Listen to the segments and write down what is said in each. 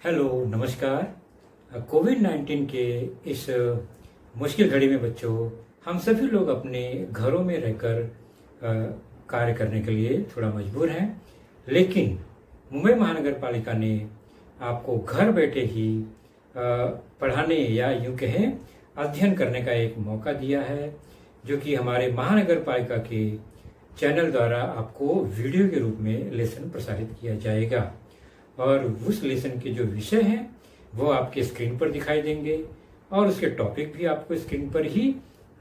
Hello, नमस्कार। कोविड-19 के इस मुश्किल घड़ी में बच्चों, हम सभी लोग अपने घरों में रहकर कार्य करने के लिए थोड़ा मजबूर हैं। लेकिन मुंबई महानगर पालिका ने आपको घर बैठे ही पढ़ाने या यूं कहें अध्ययन करने का एक मौका दिया है, जो कि हमारे महानगर पालिका के चैनल द्वारा आपको वीडियो के रूप में लेसन प्रसारित किया जाएगा। और उस लेसन के जो विषय हैं वो आपके स्क्रीन पर दिखाई देंगे और उसके टॉपिक भी आपको स्क्रीन पर ही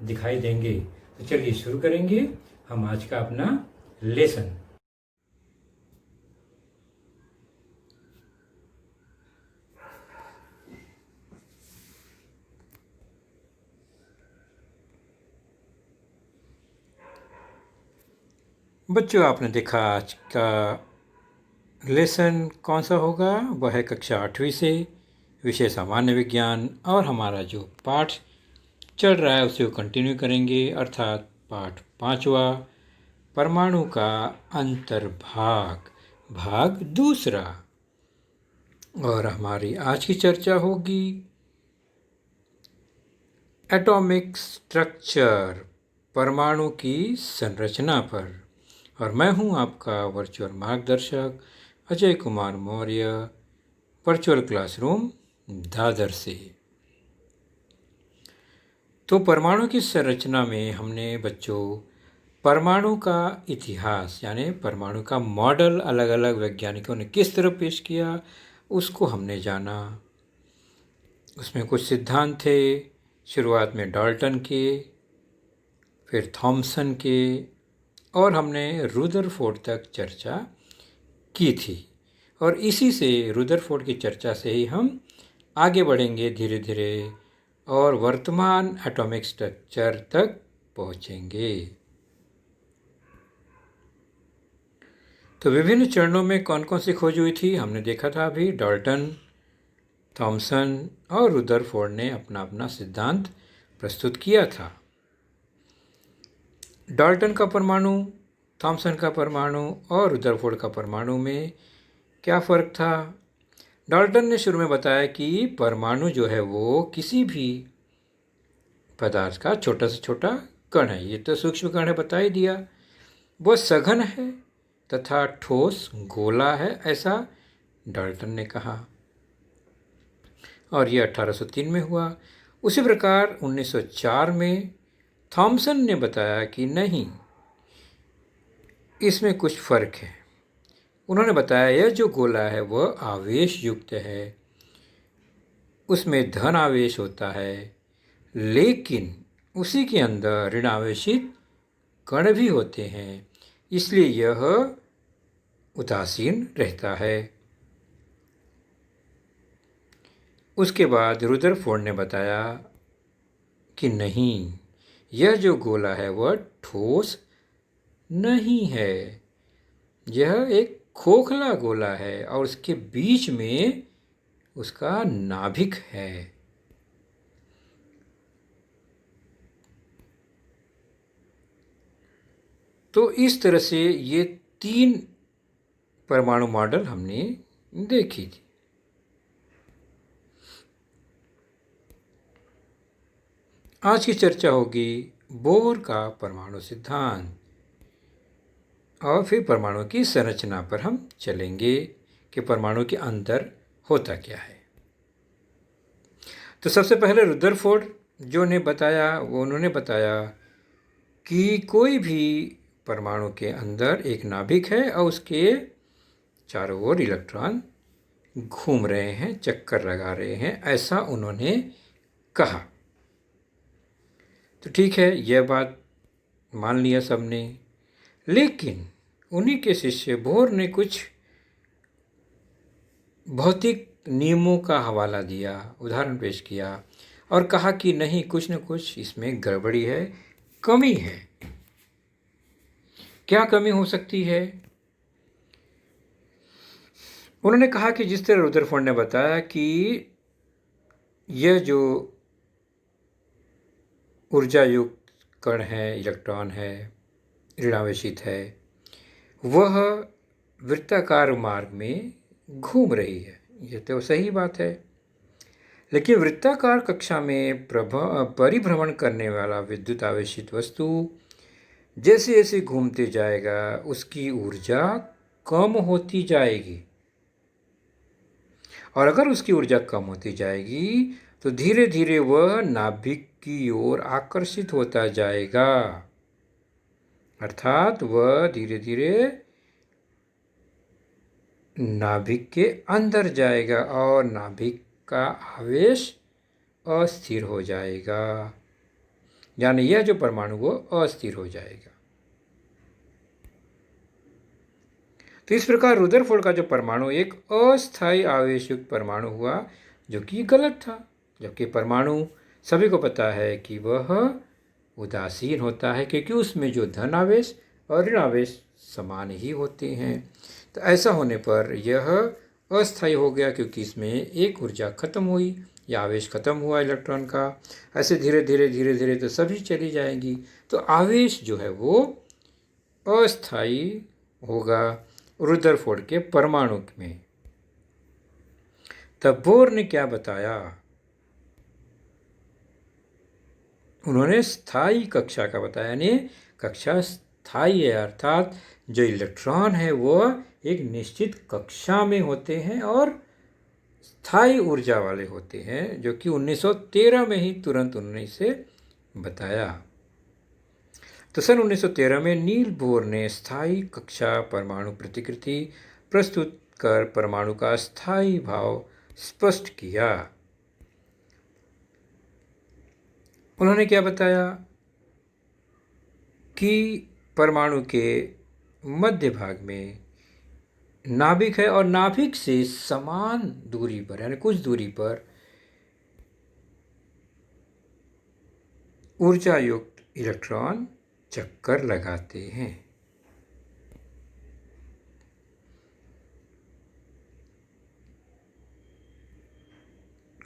दिखाई देंगे। तो चलिए शुरू करेंगे हम आज का अपना लेसन। बच्चों, आपने देखा आज का लेसन कौन सा होगा। वह है कक्षा 8वीं से विषय सामान्य विज्ञान, और हमारा जो पाठ चल रहा है उसे कंटिन्यू करेंगे, अर्थात पाठ 5वां, परमाणु का अंतर्भाग, भाग दूसरा। और हमारी आज की चर्चा होगी एटॉमिक स्ट्रक्चर, परमाणु की संरचना पर। और मैं हूं आपका वर्चुअल मार्गदर्शक अजय कुमार मौर्य, वर्चुअल क्लासरूम दादर से। तो परमाणु की संरचना में हमने बच्चों परमाणु का इतिहास यानी परमाणु का मॉडल अलग अलग वैज्ञानिकों ने किस तरह पेश किया उसको हमने जाना। उसमें कुछ सिद्धांत थे, शुरुआत में डाल्टन के, फिर थॉमसन के, और हमने रुदरफोर्ड तक चर्चा की थी। और इसी से रुदरफोर्ड की चर्चा से ही हम आगे बढ़ेंगे धीरे धीरे और वर्तमान एटॉमिक स्ट्रक्चर तक पहुंचेंगे। तो विभिन्न चरणों में कौन कौन सी खोज हुई थी हमने देखा था अभी। डाल्टन, थॉमसन और रुदरफोर्ड ने अपना अपना सिद्धांत प्रस्तुत किया था। डाल्टन का परमाणु, थॉमसन का परमाणु और रुदरफोर्ड का परमाणु में क्या फ़र्क था। डाल्टन ने शुरू में बताया कि परमाणु जो है वो किसी भी पदार्थ का छोटा से छोटा कण है। ये तो सूक्ष्म कण है, बता ही दिया। वह सघन है तथा ठोस गोला है, ऐसा डाल्टन ने कहा। और ये 1803 में हुआ। उसी प्रकार 1904 में थॉमसन ने बताया कि नहीं, इसमें कुछ फ़र्क है। उन्होंने बताया यह जो गोला है वह आवेश युक्त है, उसमें धन आवेश होता है, लेकिन उसी के अंदर ऋण आवेशित कण भी होते हैं, इसलिए यह उदासीन रहता है। उसके बाद रुदरफोर्ड ने बताया कि नहीं, यह जो गोला है वह ठोस नहीं है, यह एक खोखला गोला है और उसके बीच में उसका नाभिक है। तो इस तरह से ये 3 परमाणु मॉडल हमने देखी थी। आज की चर्चा होगी बोर का परमाणु सिद्धांत, और फिर परमाणु की संरचना पर हम चलेंगे कि परमाणु के अंदर होता क्या है। तो सबसे पहले रुदरफोर्ड जो ने बताया, वो उन्होंने बताया कि कोई भी परमाणु के अंदर एक नाभिक है और उसके चारों ओर इलेक्ट्रॉन घूम रहे हैं, चक्कर लगा रहे हैं, ऐसा उन्होंने कहा। तो ठीक है, यह बात मान लिया सबने। लेकिन उन्हीं के शिष्य बोर ने कुछ भौतिक नियमों का हवाला दिया, उदाहरण पेश किया और कहा कि नहीं, कुछ न कुछ इसमें गड़बड़ी है, कमी है। क्या कमी हो सकती है? उन्होंने कहा कि जिस तरह रुदरफोर्ड ने बताया कि यह जो ऊर्जा युक्त कण है, इलेक्ट्रॉन है, ऋणावेशित है, वह वृत्ताकार मार्ग में घूम रही है, ये तो सही बात है। लेकिन वृत्ताकार कक्षा में परिभ्रमण करने वाला विद्युत आवेशित वस्तु जैसे जैसे घूमते जाएगा उसकी ऊर्जा कम होती जाएगी, और अगर उसकी ऊर्जा कम होती जाएगी तो धीरे धीरे वह नाभिक की ओर आकर्षित होता जाएगा, अर्थात वह धीरे धीरे नाभिक के अंदर जाएगा और नाभिक का आवेश अस्थिर हो जाएगा, यानी यह जो परमाणु वो अस्थिर हो जाएगा। तो इस प्रकार रुदरफोर्ड का जो परमाणु एक अस्थायी आवेश युक्त परमाणु हुआ, जो कि गलत था, जबकि परमाणु सभी को पता है कि वह उदासीन होता है, क्योंकि उसमें जो धन आवेश और ऋण आवेश समान ही होते हैं। तो ऐसा होने पर यह अस्थायी हो गया, क्योंकि इसमें एक ऊर्जा खत्म हुई या आवेश खत्म हुआ इलेक्ट्रॉन का। ऐसे धीरे धीरे तो सभी चली जाएंगी, तो आवेश जो है वो अस्थायी होगा रुदरफोर्ड के परमाणु में। तब बोर ने क्या बताया? उन्होंने स्थायी कक्षा का बताया, यानी कक्षा स्थायी है, अर्थात जो इलेक्ट्रॉन है वो एक निश्चित कक्षा में होते हैं और स्थायी ऊर्जा वाले होते हैं, जो कि 1913 में ही तुरंत उन्होंने इसे बताया। तो सन 1913 में नील बोर ने स्थायी कक्षा परमाणु प्रतिकृति प्रस्तुत कर परमाणु का स्थायी भाव स्पष्ट किया। उन्होंने क्या बताया कि परमाणु के मध्य भाग में नाभिक है और नाभिक से समान दूरी पर, यानी कुछ दूरी पर ऊर्जा युक्त इलेक्ट्रॉन चक्कर लगाते हैं।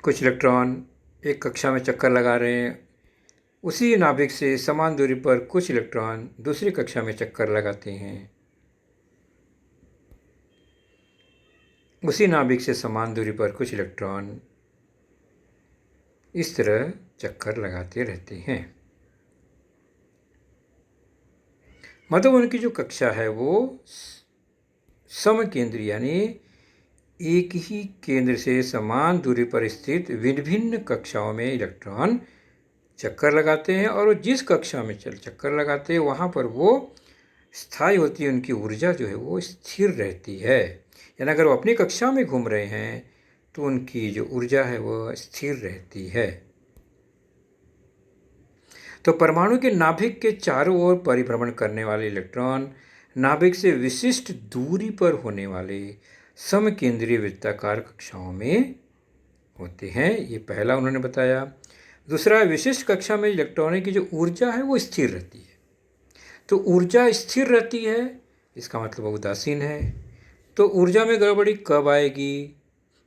कुछ इलेक्ट्रॉन एक कक्षा में चक्कर लगा रहे हैं, उसी नाभिक से समान दूरी पर कुछ इलेक्ट्रॉन दूसरी कक्षा में चक्कर लगाते हैं, उसी नाभिक से समान दूरी पर कुछ इलेक्ट्रॉन इस तरह चक्कर लगाते रहते हैं। मतलब उनकी जो कक्षा है वो समकेंद्रीय, यानी एक ही केंद्र से समान दूरी पर स्थित विभिन्न कक्षाओं में इलेक्ट्रॉन चक्कर लगाते हैं, और वो जिस कक्षा में चक्कर लगाते हैं वहाँ पर वो स्थायी होती है, उनकी ऊर्जा जो है वो स्थिर रहती है। यानी अगर वो अपनी कक्षा में घूम रहे हैं तो उनकी जो ऊर्जा है वो स्थिर रहती है। तो परमाणु के नाभिक के चारों ओर परिभ्रमण करने वाले इलेक्ट्रॉन नाभिक से विशिष्ट दूरी पर होने वाले समकेंद्रीय वृत्ताकार कक्षाओं में होते हैं। ये पहला उन्होंने बताया। दूसरा, विशिष्ट कक्षा में इलेक्ट्रॉनों की जो ऊर्जा है वो स्थिर रहती है। तो ऊर्जा स्थिर रहती है, इसका मतलब वो उदासीन है। तो ऊर्जा में गड़बड़ी कब आएगी?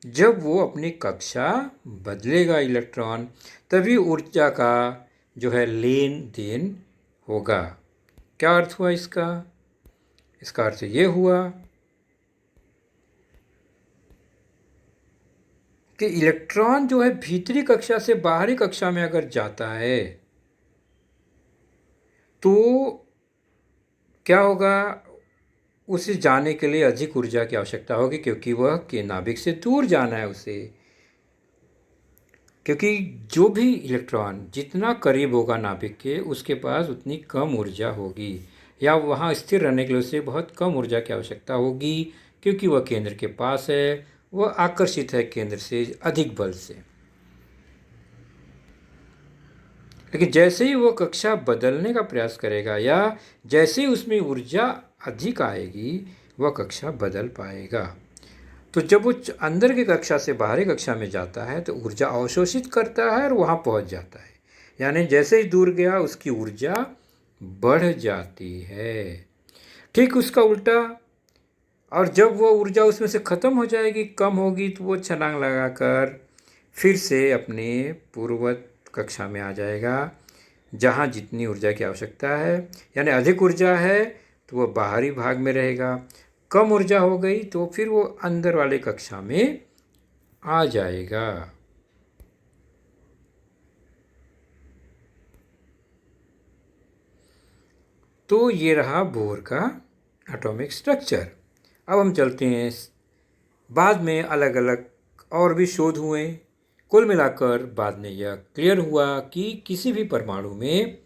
जब वो अपनी कक्षा बदलेगा इलेक्ट्रॉन, तभी ऊर्जा का जो है लेन देन होगा। क्या अर्थ हुआ इसका? इसका अर्थ ये हुआ कि इलेक्ट्रॉन जो है भीतरी कक्षा से बाहरी कक्षा में अगर जाता है तो क्या होगा? उसे जाने के लिए अधिक ऊर्जा की आवश्यकता होगी, क्योंकि वह के नाभिक से दूर जाना है उसे। क्योंकि जो भी इलेक्ट्रॉन जितना करीब होगा नाभिक के, उसके पास उतनी कम ऊर्जा होगी, या वहाँ स्थिर रहने के लिए उसे बहुत कम ऊर्जा की आवश्यकता होगी, क्योंकि वह केंद्र के पास है, वह आकर्षित है केंद्र से अधिक बल से। लेकिन जैसे ही वो कक्षा बदलने का प्रयास करेगा या जैसे ही उसमें ऊर्जा अधिक आएगी, वह कक्षा बदल पाएगा। तो जब वो अंदर की कक्षा से बाहरी कक्षा में जाता है तो ऊर्जा अवशोषित करता है और वहाँ पहुँच जाता है, यानी जैसे ही दूर गया उसकी ऊर्जा बढ़ जाती है। ठीक उसका उल्टा, और जब वो ऊर्जा उसमें से ख़त्म हो जाएगी, कम होगी, तो वो छलांग लगाकर फिर से अपने पूर्ववत कक्षा में आ जाएगा, जहाँ जितनी ऊर्जा की आवश्यकता है। यानी अधिक ऊर्जा है तो वो बाहरी भाग में रहेगा, कम ऊर्जा हो गई तो फिर वो अंदर वाले कक्षा में आ जाएगा। तो ये रहा बोर का एटॉमिक स्ट्रक्चर। अब हम चलते हैं, बाद में अलग अलग और भी शोध हुए। कुल मिलाकर बाद में यह क्लियर हुआ कि किसी भी परमाणु में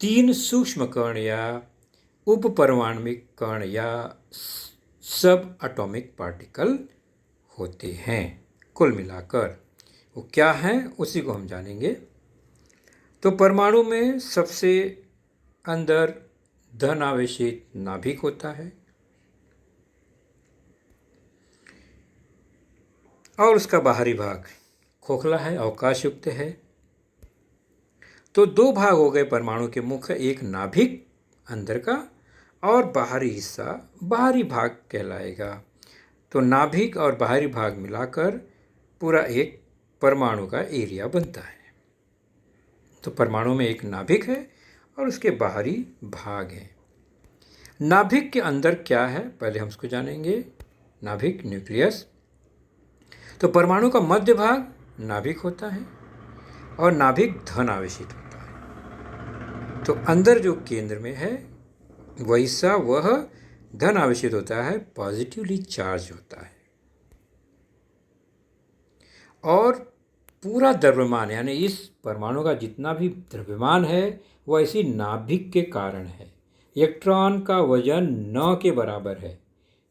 3 सूक्ष्म कण या उप परमाणविक कण या सब एटॉमिक पार्टिकल होते हैं। कुल मिलाकर वो क्या है उसी को हम जानेंगे। तो परमाणु में सबसे अंदर धन आवेशित नाभिक होता है और उसका बाहरी भाग खोखला है, अवकाश युक्त है। तो 2 भाग हो गए परमाणु के मुख्य, एक नाभिक अंदर का और बाहरी हिस्सा बाहरी भाग कहलाएगा। तो नाभिक और बाहरी भाग मिलाकर पूरा एक परमाणु का एरिया बनता है। तो परमाणु में एक नाभिक है और उसके बाहरी भाग है। नाभिक के अंदर क्या है पहले हम उसको जानेंगे। नाभिक, न्यूक्लियस। तो परमाणु का मध्य भाग नाभिक होता है और नाभिक धन आवेशित होता है। तो अंदर जो केंद्र में है वैसा वह धन आवेशित होता है, पॉजिटिवली चार्ज होता है। और पूरा द्रव्यमान यानी इस परमाणु का जितना भी द्रव्यमान है वह इसी नाभिक के कारण है। इलेक्ट्रॉन का वजन 9 के बराबर है,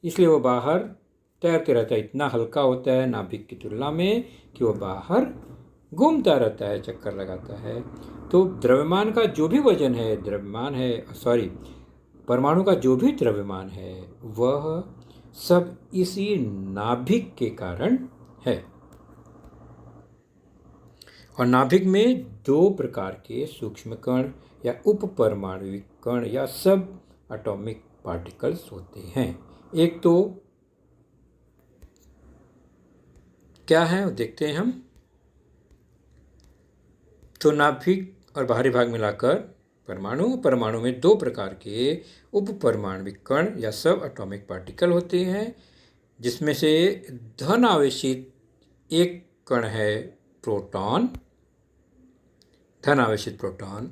इसलिए वह बाहर तैरते रहता है। इतना हल्का होता है नाभिक की तुलना में कि वह बाहर घूमता रहता है, चक्कर लगाता है। तो द्रव्यमान का जो भी वजन है, परमाणु का जो भी द्रव्यमान है वह सब इसी नाभिक के कारण है। और नाभिक में 2 प्रकार के सूक्ष्म कण या उप परमाणविक कण या सब एटॉमिक पार्टिकल्स होते हैं। एक तो क्या है वो देखते हैं हम। तो नाभिक और बाहरी भाग मिलाकर परमाणु में 2 प्रकार के उप परमाणविक कण या सब एटॉमिक पार्टिकल होते हैं, जिसमें से धन आवेशित एक कण है प्रोटॉन, धन आवेशित प्रोटॉन,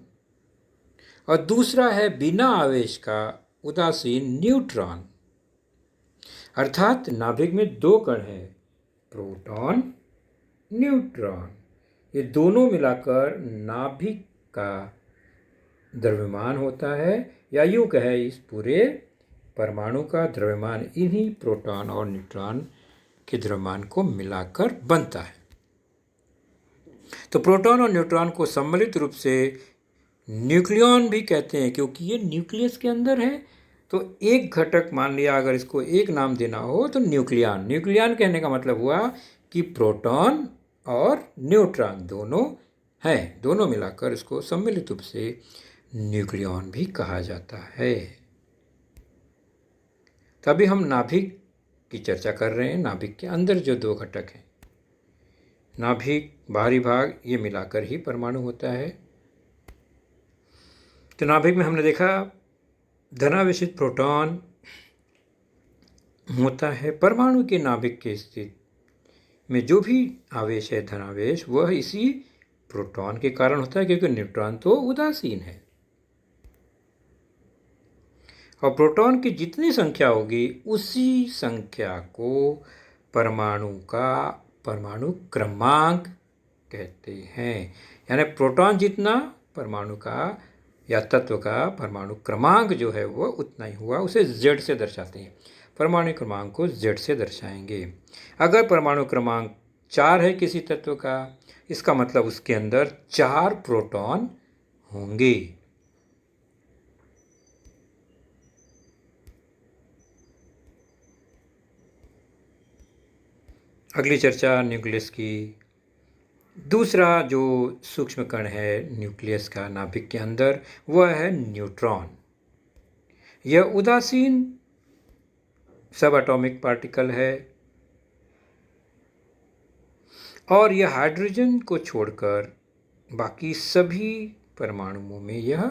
और दूसरा है बिना आवेश का उदासीन न्यूट्रॉन। अर्थात नाभिक में 2 कण हैं, प्रोटॉन, न्यूट्रॉन। ये दोनों मिलाकर नाभिक का द्रव्यमान होता है, या यूँ कहे इस पूरे परमाणु का द्रव्यमान इन्हीं प्रोटॉन और न्यूट्रॉन के द्रव्यमान को मिलाकर बनता है। तो प्रोटॉन और न्यूट्रॉन को सम्मिलित रूप से न्यूक्लियॉन भी कहते हैं, क्योंकि ये न्यूक्लियस के अंदर है। तो एक घटक मान लिया, अगर इसको एक नाम देना हो तो न्यूक्लियॉन। न्यूक्लियॉन कहने का मतलब हुआ कि प्रोटॉन और न्यूट्रॉन दोनों हैं, दोनों मिलाकर इसको सम्मिलित रूप से न्यूक्लियॉन भी कहा जाता है। तभी हम नाभिक की चर्चा कर रहे हैं। नाभिक के अंदर जो 2 घटक हैं, नाभिक, बाहरी भाग, ये मिलाकर ही परमाणु होता है। तो नाभिक में हमने देखा धनावेशित प्रोटॉन होता है। परमाणु के नाभिक के स्थिति में जो भी आवेश है, धनावेश, वह इसी प्रोटॉन के कारण होता है, क्योंकि न्यूट्रॉन तो उदासीन है। और प्रोटॉन की जितनी संख्या होगी उसी संख्या को परमाणु क्रमांक कहते हैं। यानी प्रोटॉन जितना परमाणु का या तत्व का परमाणु क्रमांक जो है वह उतना ही हुआ, उसे Z से दर्शाते हैं। परमाणु क्रमांक को Z से दर्शाएंगे। अगर परमाणु क्रमांक 4 है किसी तत्व का, इसका मतलब उसके अंदर 4 प्रोटॉन होंगे। अगली चर्चा न्यूक्लियस की। दूसरा जो सूक्ष्म कण है न्यूक्लियस का नाभिक के अंदर, वह है न्यूट्रॉन। यह उदासीन सब एटॉमिक पार्टिकल है और यह हाइड्रोजन को छोड़कर बाकी सभी परमाणुओं में यह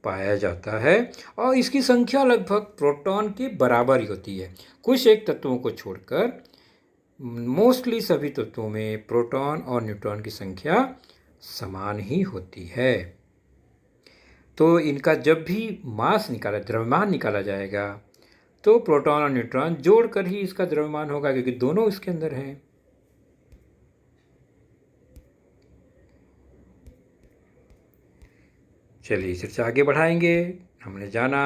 पाया जाता है और इसकी संख्या लगभग प्रोटॉन के बराबर ही होती है। कुछ एक तत्वों को छोड़कर मोस्टली सभी तत्वों में प्रोटॉन और न्यूट्रॉन की संख्या समान ही होती है। तो इनका जब भी द्रव्यमान निकाला जाएगा तो प्रोटॉन और न्यूट्रॉन जोड़कर ही इसका द्रव्यमान होगा, क्योंकि दोनों इसके अंदर हैं। चलिए चर्चा आगे बढ़ाएंगे। हमने जाना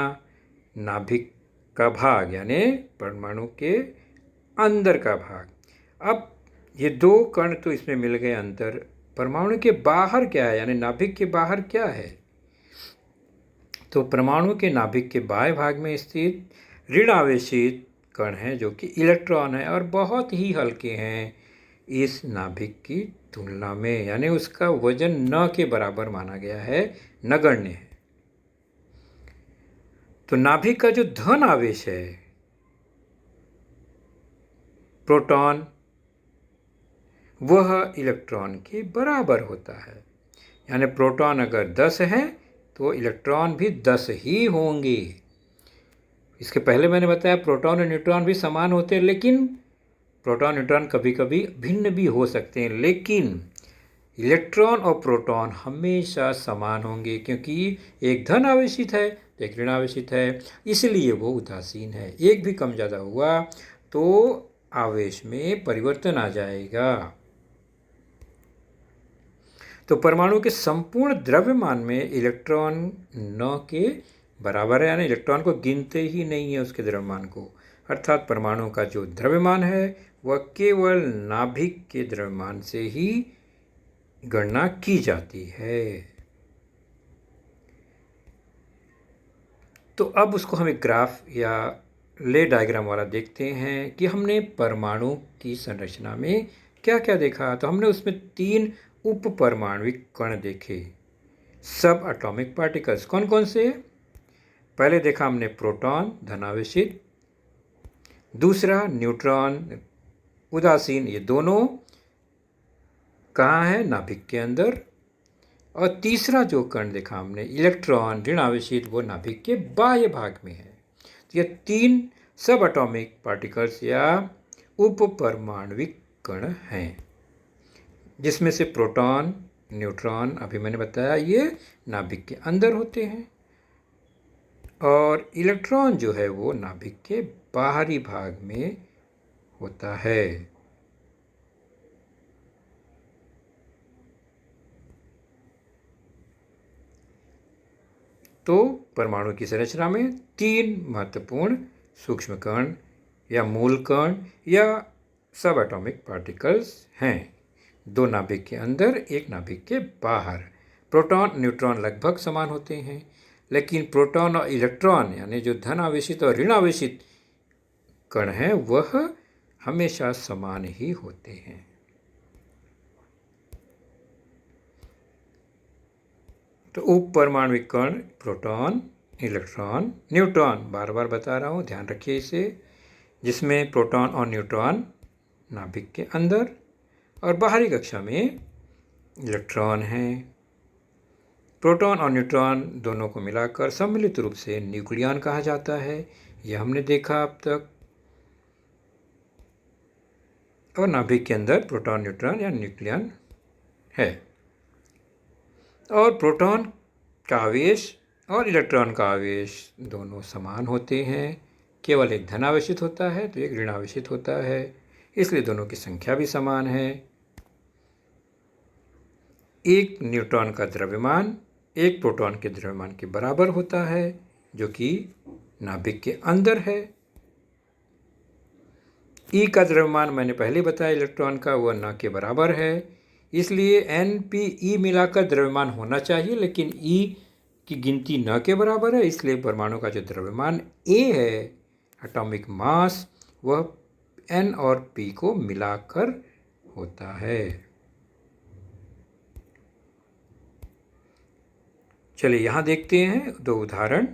नाभिक का भाग यानी परमाणु के अंदर का भाग। अब ये दो कण तो इसमें मिल गए अंदर, परमाणु के बाहर क्या है यानी नाभिक के बाहर क्या है? तो परमाणु के नाभिक के बाएं भाग में स्थित ऋण आवेशित कण हैं जो कि इलेक्ट्रॉन है और बहुत ही हल्के हैं इस नाभिक की तुलना में, यानी उसका वजन न के बराबर माना गया है, नगण्य है। तो नाभिक का जो धन आवेश है प्रोटॉन, वह इलेक्ट्रॉन के बराबर होता है। यानी प्रोटॉन अगर 10 है तो इलेक्ट्रॉन भी 10 ही होंगे। इसके पहले मैंने बताया प्रोटॉन और न्यूट्रॉन भी समान होते हैं, लेकिन प्रोटॉन न्यूट्रॉन कभी कभी भिन्न भी हो सकते हैं, लेकिन इलेक्ट्रॉन और प्रोटॉन हमेशा समान होंगे, क्योंकि एक धन आवेशित है तो एक ऋण आवेशित है, इसलिए वो उदासीन है। एक भी कम ज़्यादा हुआ तो आवेश में परिवर्तन आ जाएगा। तो परमाणु के संपूर्ण द्रव्यमान में इलेक्ट्रॉन न के बराबर है, यानी इलेक्ट्रॉन को गिनते ही नहीं है उसके द्रव्यमान को। अर्थात परमाणु का जो द्रव्यमान है वह केवल नाभिक के द्रव्यमान से ही गणना की जाती है। तो अब उसको हम एक ग्राफ या ले डायग्राम वाला देखते हैं कि हमने परमाणु की संरचना में क्या क्या देखा। तो हमने उसमें 3 उप परमाणुविक कण देखे, सब एटॉमिक पार्टिकल्स। कौन कौन से? पहले देखा हमने प्रोटॉन धनावेशित, दूसरा न्यूट्रॉन उदासीन, ये दोनों कहाँ है? नाभिक के अंदर। और तीसरा जो कण देखा हमने इलेक्ट्रॉन ऋण आवेशित, वो नाभिक के बाह्य भाग में है। तो ये 3 सब एटॉमिक पार्टिकल्स या उप परमाणुविक कण हैं, जिसमें से प्रोटॉन न्यूट्रॉन अभी मैंने बताया ये नाभिक के अंदर होते हैं, और इलेक्ट्रॉन जो है वो नाभिक के बाहरी भाग में होता है। तो परमाणु की संरचना में 3 महत्वपूर्ण सूक्ष्म कण या मूल कण या सब एटॉमिक पार्टिकल्स हैं, 2 नाभिक के अंदर, 1 नाभिक के बाहर। प्रोटॉन न्यूट्रॉन लगभग समान होते हैं, लेकिन प्रोटॉन और इलेक्ट्रॉन यानी जो धन आवेशित और ऋण आवेशित कण हैं वह हमेशा समान ही होते हैं। तो उप परमाणुविक कण प्रोटॉन इलेक्ट्रॉन न्यूट्रॉन, बार बार बता रहा हूँ, ध्यान रखिए इसे, जिसमें प्रोटॉन और न्यूट्रॉन नाभिक के अंदर और बाहरी कक्षा में इलेक्ट्रॉन हैं। प्रोटॉन और न्यूट्रॉन दोनों को मिलाकर सम्मिलित रूप से न्यूक्लियन कहा जाता है, यह हमने देखा अब तक। और नाभिक के अंदर प्रोटॉन न्यूट्रॉन या न्यूक्लियन है। और प्रोटॉन का आवेश और इलेक्ट्रॉन का आवेश दोनों समान होते हैं, केवल एक धनावेशित होता है तो एक ऋणावेशित होता है, इसलिए दोनों की संख्या भी समान है। एक न्यूट्रॉन का द्रव्यमान एक प्रोटॉन के द्रव्यमान के बराबर होता है, जो कि नाभिक के अंदर है। ई का द्रव्यमान मैंने पहले बताया इलेक्ट्रॉन का, वह न के बराबर है, इसलिए NpE मिलाकर द्रव्यमान होना चाहिए, लेकिन E की गिनती न के बराबर है, इसलिए परमाणु का जो द्रव्यमान A है एटॉमिक मास, वह N और P को मिलाकर होता है। चलिए यहाँ देखते हैं 2 उदाहरण,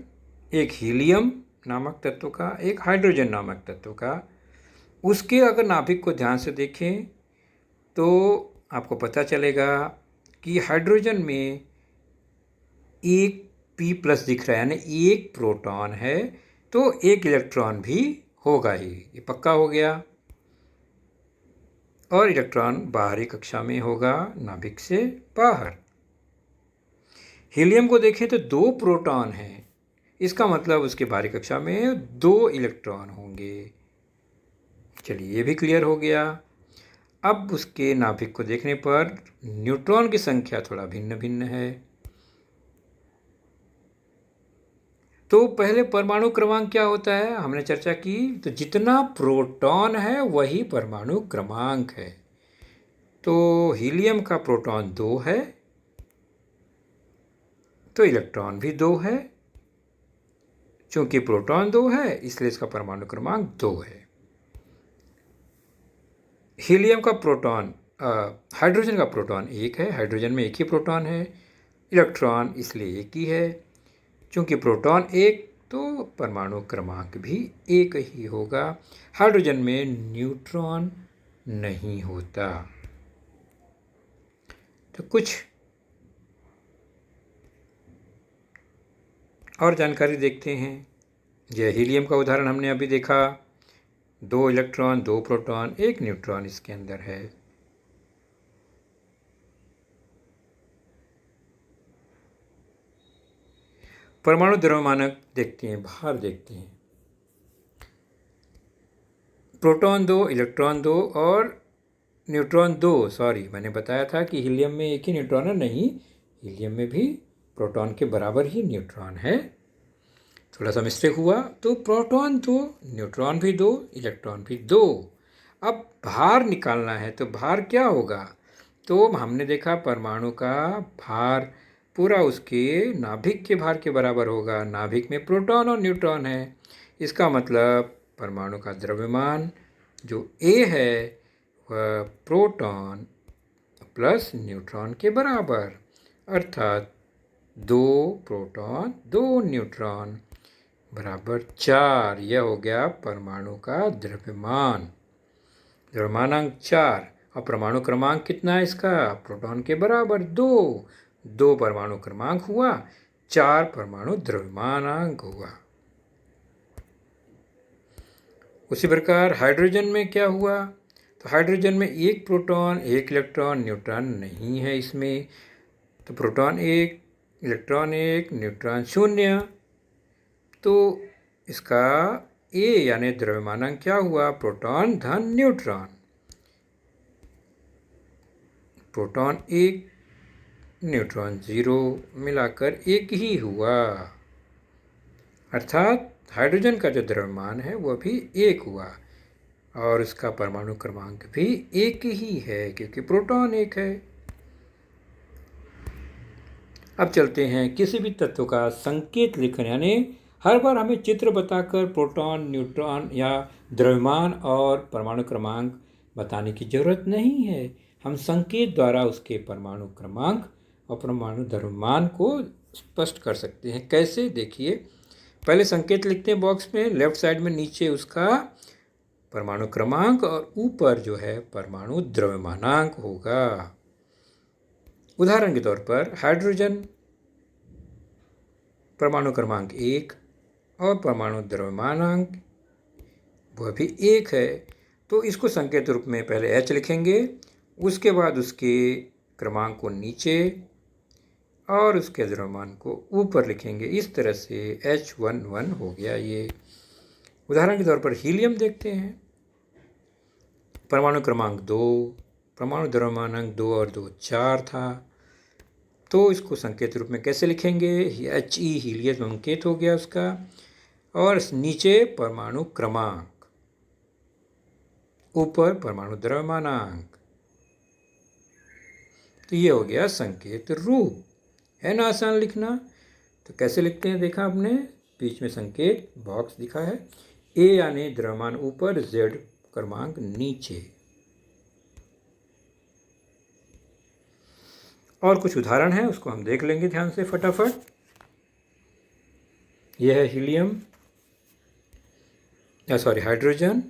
एक हीलियम नामक तत्व का, एक हाइड्रोजन नामक तत्व का। उसके अगर नाभिक को ध्यान से देखें तो आपको पता चलेगा कि हाइड्रोजन में एक P+ दिख रहा है, यानी एक प्रोटॉन है तो एक इलेक्ट्रॉन भी होगा ही, ये पक्का हो गया। और इलेक्ट्रॉन बाहरी कक्षा में होगा, नाभिक से बाहर। हीलियम को देखें तो 2 प्रोटॉन हैं, इसका मतलब उसके बाहरी कक्षा में 2 इलेक्ट्रॉन होंगे। चलिए ये भी क्लियर हो गया। अब उसके नाभिक को देखने पर न्यूट्रॉन की संख्या थोड़ा भिन्न भिन्न है। तो पहले परमाणु क्रमांक क्या होता है हमने चर्चा की, तो जितना प्रोटॉन है वही परमाणु क्रमांक है। तो हीलियम का प्रोटॉन 2 है, तो इलेक्ट्रॉन भी 2 है। चूंकि प्रोटॉन 2 है इसलिए इसका परमाणु क्रमांक 2 है। हीलियम का प्रोटॉन हाइड्रोजन का प्रोटॉन 1 है, हाइड्रोजन में 1 ही प्रोटॉन है। इलेक्ट्रॉन इसलिए 1 ही है। चूंकि प्रोटॉन 1 तो परमाणु क्रमांक भी 1 ही होगा। हाइड्रोजन में न्यूट्रॉन नहीं होता। तो कुछ और जानकारी देखते हैं। यह हीलियम का उदाहरण हमने अभी देखा, 2 इलेक्ट्रॉन 2 प्रोटॉन 1 न्यूट्रॉन इसके अंदर है। परमाणु द्रव्यमानक देखते हैं, भार देखते हैं। प्रोटॉन 2 इलेक्ट्रॉन 2 और न्यूट्रॉन 2। सॉरी, मैंने बताया था कि हीलियम में 1 ही न्यूट्रॉन है, नहीं, हीलियम में भी प्रोटॉन के बराबर ही न्यूट्रॉन है। थोड़ा सा मिस्टेक हुआ। तो प्रोटॉन 2 न्यूट्रॉन भी 2 इलेक्ट्रॉन भी 2। अब भार निकालना है, तो भार क्या होगा, तो हमने देखा परमाणु का भार पूरा उसके नाभिक के भार के बराबर होगा। नाभिक में प्रोटॉन और न्यूट्रॉन है, इसका मतलब परमाणु का द्रव्यमान जो A है वह प्रोटॉन प्लस न्यूट्रॉन के बराबर, अर्थात 2 प्रोटॉन 2 न्यूट्रॉन बराबर 4। यह हो गया परमाणु का द्रव्यमान, द्रव्यमानांक 4। और परमाणु क्रमांक कितना है इसका, प्रोटॉन के बराबर 2। 2 परमाणु क्रमांक हुआ, 4 परमाणु द्रव्यमानांक हुआ। उसी प्रकार हाइड्रोजन में क्या हुआ, तो हाइड्रोजन में 1 प्रोटॉन 1 इलेक्ट्रॉन, न्यूट्रॉन नहीं है इसमें। तो प्रोटॉन 1 इलेक्ट्रॉन 1 न्यूट्रॉन 0। तो इसका A यानी द्रव्यमानांक क्या हुआ, प्रोटॉन धन न्यूट्रॉन। प्रोटॉन 1 न्यूट्रॉन 0 मिलाकर 1 ही हुआ, अर्थात हाइड्रोजन का जो द्रव्यमान है वह भी 1 हुआ और उसका परमाणु क्रमांक भी 1 ही है क्योंकि प्रोटॉन 1 है। अब चलते हैं किसी भी तत्व का संकेत लिखने, यानी हर बार हमें चित्र बताकर प्रोटॉन न्यूट्रॉन या द्रव्यमान और परमाणु क्रमांक बताने की जरूरत नहीं है। हम संकेत द्वारा उसके परमाणु क्रमांक और परमाणु द्रव्यमान को स्पष्ट कर सकते हैं। कैसे, देखिए, पहले संकेत लिखते हैं बॉक्स में, लेफ्ट साइड में नीचे उसका परमाणु क्रमांक और ऊपर जो है परमाणु द्रव्यमानांक होगा। उदाहरण के तौर पर हाइड्रोजन परमाणु क्रमांक 1 और परमाणु द्रव्यमानांक वह भी 1 है। तो इसको संकेत रूप में पहले H लिखेंगे, उसके बाद उसके क्रमांक को नीचे और उसके द्रव्यमान को ऊपर लिखेंगे। इस तरह से H11 हो गया ये। उदाहरण के तौर पर हीलियम देखते हैं, परमाणु क्रमांक 2, परमाणु द्रव्यमानांक 2 और 2 4 था। तो इसको संकेत रूप में कैसे लिखेंगे, He हीलियम संकेत हो गया उसका, और नीचे परमाणु क्रमांक, ऊपर परमाणु द्रव्यमानांक। तो ये हो गया संकेत रूप। है ना आसान लिखना। तो कैसे लिखते हैं देखा आपने, बीच में संकेत बॉक्स दिखा है, A यानी द्रव्यमान ऊपर, Z क्रमांक नीचे। और कुछ उदाहरण है उसको हम देख लेंगे ध्यान से फटाफट। यह है हीलियम, हाइड्रोजन।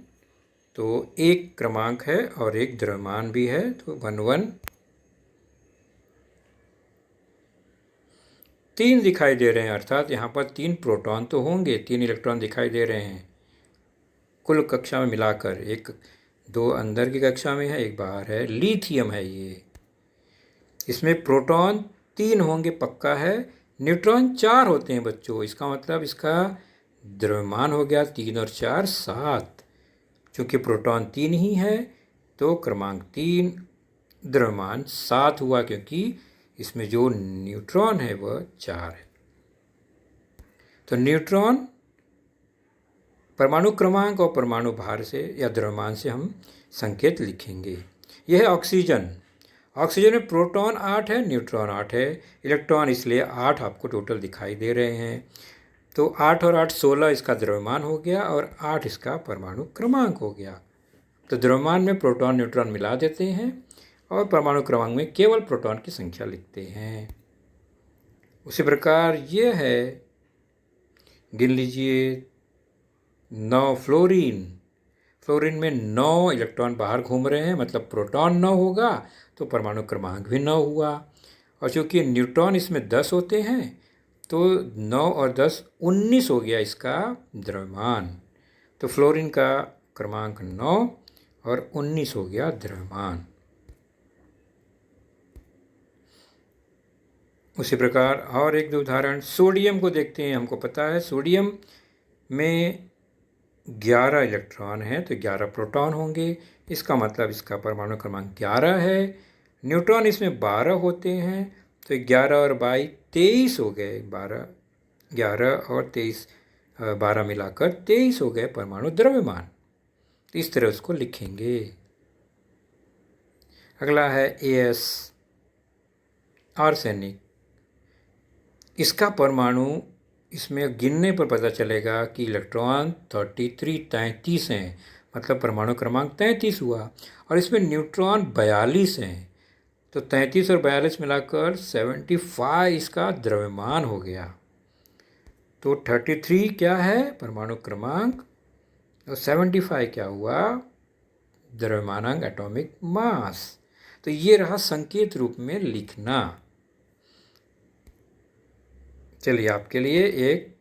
तो 1 क्रमांक है और 1 द्रव्यमान भी है, तो 1 3 दिखाई दे रहे हैं, अर्थात यहाँ पर 3 प्रोटॉन तो होंगे, 3 इलेक्ट्रॉन दिखाई दे रहे हैं कुल कक्षा में मिलाकर। एक दो अंदर की कक्षा में है, एक बाहर है। लिथियम है ये, इसमें प्रोटॉन 3 होंगे पक्का है, न्यूट्रॉन 4 होते हैं बच्चों। इसका मतलब इसका द्रव्यमान हो गया 3 और 4 7। चूँकि प्रोटॉन 3 ही है तो क्रमांक 3, द्रव्यमान 7 हुआ, क्योंकि इसमें जो न्यूट्रॉन है वह 4 है। तो न्यूट्रॉन परमाणु क्रमांक और परमाणु भार से या द्रव्यमान से हम संकेत लिखेंगे। यह है ऑक्सीजन। ऑक्सीजन में प्रोटॉन 8 है, न्यूट्रॉन 8 है, इलेक्ट्रॉन इसलिए 8 आपको टोटल दिखाई दे रहे हैं। तो 8 और 8 16 इसका द्रव्यमान हो गया और 8 इसका परमाणु क्रमांक हो गया। तो द्रव्यमान में प्रोटॉन न्यूट्रॉन मिला देते हैं और परमाणु क्रमांक में केवल प्रोटॉन की संख्या लिखते हैं। उसी प्रकार ये है, गिन लीजिए 9 फ्लोरीन। फ्लोरीन में 9 इलेक्ट्रॉन बाहर घूम रहे हैं, मतलब प्रोटॉन 9 होगा तो परमाणु क्रमांक भी 9 हुआ। और चूँकि न्यूट्रॉन इसमें 10 होते हैं तो 9 और 10 19 हो गया इसका द्रव्यमान। तो फ्लोरीन का क्रमांक 9 और 19 हो गया द्रव्यमान। उसी प्रकार और एक दो उदाहरण सोडियम को देखते हैं। हमको पता है सोडियम में 11 इलेक्ट्रॉन हैं तो 11 प्रोटॉन होंगे, इसका मतलब इसका परमाणु क्रमांक 11 है। न्यूट्रॉन इसमें 12 होते हैं तो 11 और 22 23 हो गए। 11 और 23 12 मिलाकर 23 हो गए परमाणु द्रव्यमान। तो इस तरह उसको लिखेंगे। अगला है AS, आर्सेनिक। इसका परमाणु इसमें गिनने पर पता चलेगा कि इलेक्ट्रॉन 33 हैं, मतलब परमाणु क्रमांक 33 हुआ। और इसमें न्यूट्रॉन 42 हैं तो 33 और 42 मिलाकर 75 इसका द्रव्यमान हो गया। तो 33 क्या है परमाणु क्रमांक और 75 क्या हुआ द्रव्यमानांक, एटॉमिक मास। तो ये रहा संकेत रूप में लिखना। चलिए आपके लिए एक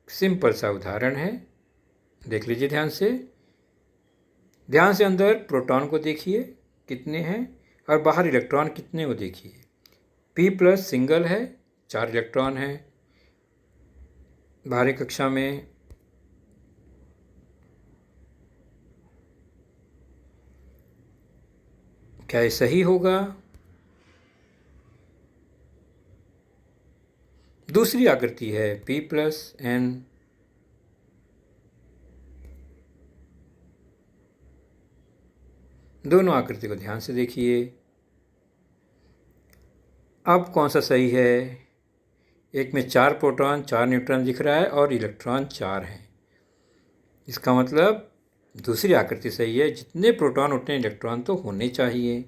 सिंपल सा उदाहरण है, देख लीजिए ध्यान से। अंदर प्रोटॉन को देखिए कितने हैं और बाहर इलेक्ट्रॉन कितने को देखिए। P+ सिंगल है, 4 इलेक्ट्रॉन है। बाहरी कक्षा में क्या ये सही होगा? दूसरी आकृति है P+N। दोनों आकृति को ध्यान से देखिए। अब कौन सा सही है? एक में 4 प्रोटॉन 4 न्यूट्रॉन दिख रहा है और इलेक्ट्रॉन 4 हैं। इसका मतलब दूसरी आकृति सही है, जितने प्रोटॉन उतने इलेक्ट्रॉन तो होने चाहिए।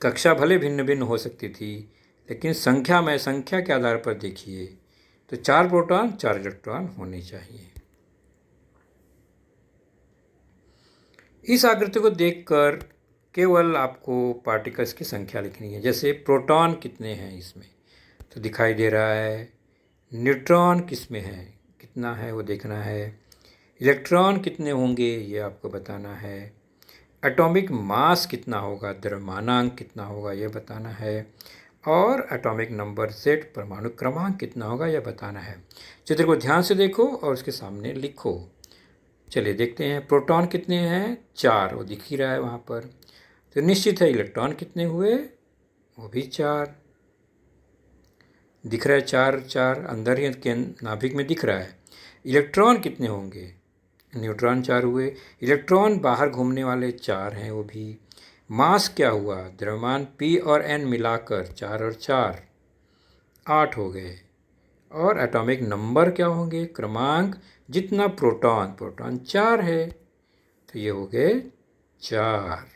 कक्षा भले भिन्न भिन्न हो सकती थी, लेकिन संख्या के आधार पर देखिए तो 4 प्रोटॉन 4 इलेक्ट्रॉन होने चाहिए। इस आकृति को देखकर केवल आपको पार्टिकल्स की संख्या लिखनी है। जैसे प्रोटॉन कितने हैं इसमें तो दिखाई दे रहा है, न्यूट्रॉन किस में है कितना है वो देखना है, इलेक्ट्रॉन कितने होंगे ये आपको बताना है, एटॉमिक मास कितना होगा, द्रव्यमानांक कितना होगा ये बताना है, और एटॉमिक नंबर सेट परमाणु क्रमांक कितना होगा यह बताना है। चित्र को ध्यान से देखो और उसके सामने लिखो। चलिए देखते हैं प्रोटॉन कितने हैं, 4, वो दिख ही रहा है वहाँ पर। तो निश्चित है इलेक्ट्रॉन कितने हुए, वो भी 4 दिख रहा है। 4 अंदर ही के नाभिक में दिख रहा है। इलेक्ट्रॉन कितने होंगे, न्यूट्रॉन 4 हुए। इलेक्ट्रॉन बाहर घूमने वाले 4 हैं वो भी। मास क्या हुआ, द्रव्यमान P और N मिलाकर 4 और 4 8 हो गए। और एटॉमिक नंबर क्या होंगे, क्रमांक, जितना प्रोटॉन 4 है तो ये हो गए 4।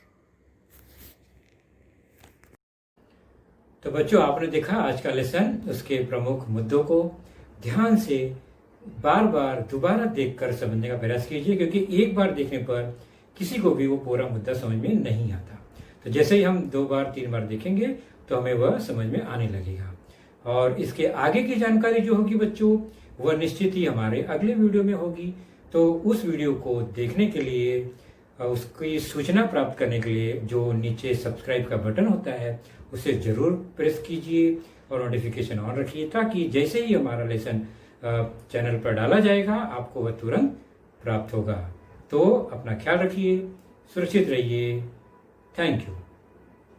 तो बच्चों आपने देखा आज का लेसन, उसके प्रमुख मुद्दों को ध्यान से बार बार दोबारा देखकर समझने का प्रयास कीजिए, क्योंकि एक बार देखने पर किसी को भी वो पूरा मुद्दा समझ में नहीं आता। तो जैसे ही हम 2 बार 3 बार देखेंगे तो हमें वह समझ में आने लगेगा। और इसके आगे की जानकारी जो होगी बच्चों, वह निश्चित ही हमारे अगले वीडियो में होगी। तो उस वीडियो को देखने के लिए, उसकी सूचना प्राप्त करने के लिए जो नीचे सब्सक्राइब का बटन होता है उसे ज़रूर प्रेस कीजिए और नोटिफिकेशन ऑन रखिए, ताकि जैसे ही हमारा लेसन चैनल पर डाला जाएगा आपको वह तुरंत प्राप्त होगा। तो अपना ख्याल रखिए, सुरक्षित रहिए। Thank you.